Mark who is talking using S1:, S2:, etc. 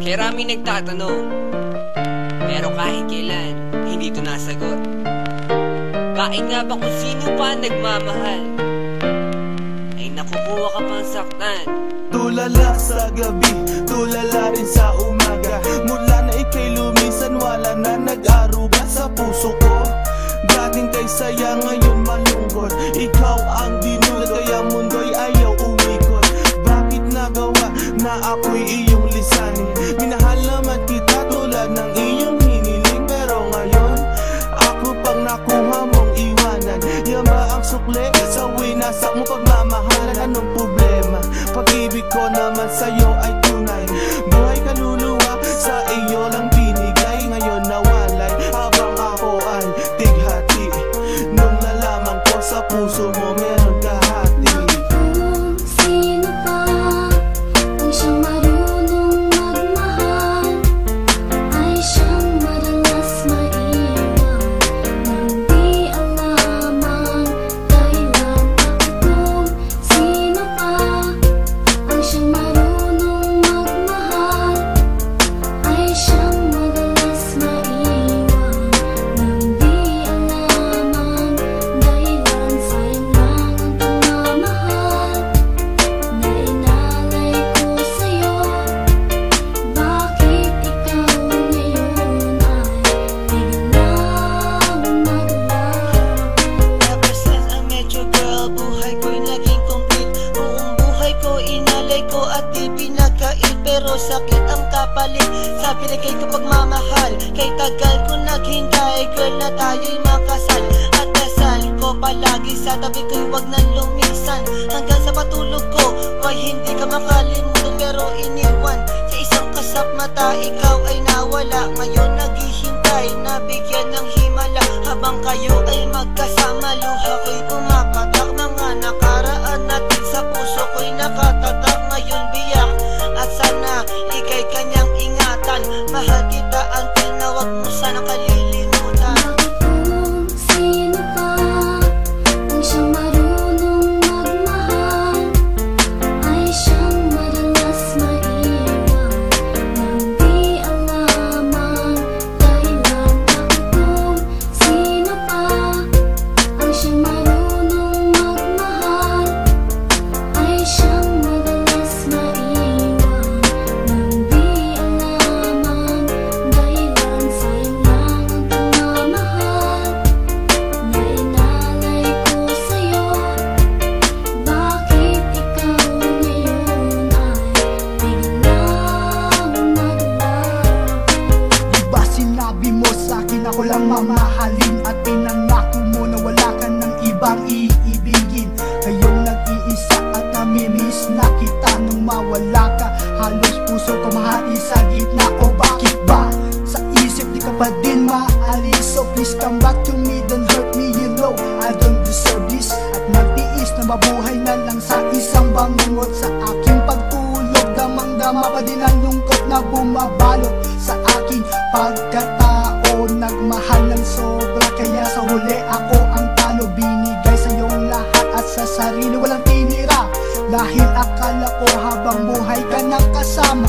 S1: Maraming nagtatanong, pero kahit kailan, hindi ito nasagot. Bakit nga ba kung sino pa nagmamahal ay nakukuha ka pang saktan?
S2: Tulala sa gabi, tulala rin sa umaga. Mula na ika'y lumisan, wala na nag-aruga sa puso ko. Dating kay saya, ngayon malungkot. Ikaw ang dinulad, kaya mundo'y ayaw umikot. Bakit nagawa na ako'y iyong lisanin? Minahal naman kita tulad ng iyong hiniling, pero ngayon ako pang nakuha mong iwanan. Yan ba ang sukli sa winasak mo pagmamahalan? Anong problema? Pag-ibig ko naman sa'yo ay tunay. Buhay kaluluwa sa iyo lang binigay. Ngayon nawalay habang ako ay tighati. Nung nalaman ko sa puso mo meron kahati.
S3: Sino pa ang siyang marunong magmahal? Ay siyang madalas maiwan nang di alam ang dahilan. Kung sino pa ang siyang marunong magmahal, ay siyang madalas maiwan nang di alam ang dahilan. Sayang lang ang pagmamahal na inalay ko sa'yo. Bakit ikaw ngayon ay biglang naglaho?
S4: Ever since I met you, girl, buhay ko'y naging complete. Buong buhay ko inalay ko at di pinagkait, pero sakit ang kapalit sa binigay ko pagmamahal. Kay tagal ko naghintay, girl, na tayo'y makasal. At dasal ko palagi sa tabi ko'y wag nang lumisan. Hanggang sa patulog ko, why hindi ka makalimutan pero iniwan. Sa isang kasap mata, ikaw ay nawala. Ngayon naghihintay, nabigyan ng himala. Habang kayo ay magkasama, luha ko'y pumapatak. Mga nakaraan natin sa puso ko'y nakatatak. Ngayon biyak at sana ika'y kanyang ingatan. Mahal kita until na wag mo sana kalilimutan.
S3: Kung sino pa ang siyang marunong magmahal, ay siyang madalas maiwan nang di alam ang dahilan. Kung sino pa ang siyang marunong magmahal, ay siyang madalas maiwan nang di alam ang dahilan. Sayang lang ang pagmamahal na inalay ko sa'yo. Bakit ikaw ngayon ay biglang naglaho?
S5: Diba sinabi mo sa'kin ako lang mamahalin, at pinangako mo na wala ka ng ibang iibigin. Ngayong nag-iisa at namimiss na kita. Nung mawala ka, halos puso ko mahati sa gitna. O bakit ba sa isip di ka pa din maalis? So please come back to me, don't hurt me, you know I don't deserve this. At nagtiis na mabuhay na lang sa isang bangungot. Sa aking pagtulog, damang-dama pa din ang lungkot na bumabalot sa aking pagkatao. Nagmahal ng sobra, kaya sa huli ako ang talo. Binigay sa iyong lahat at sa sarili walang tinira, dahil akala ko habang buhay ka nang kasama.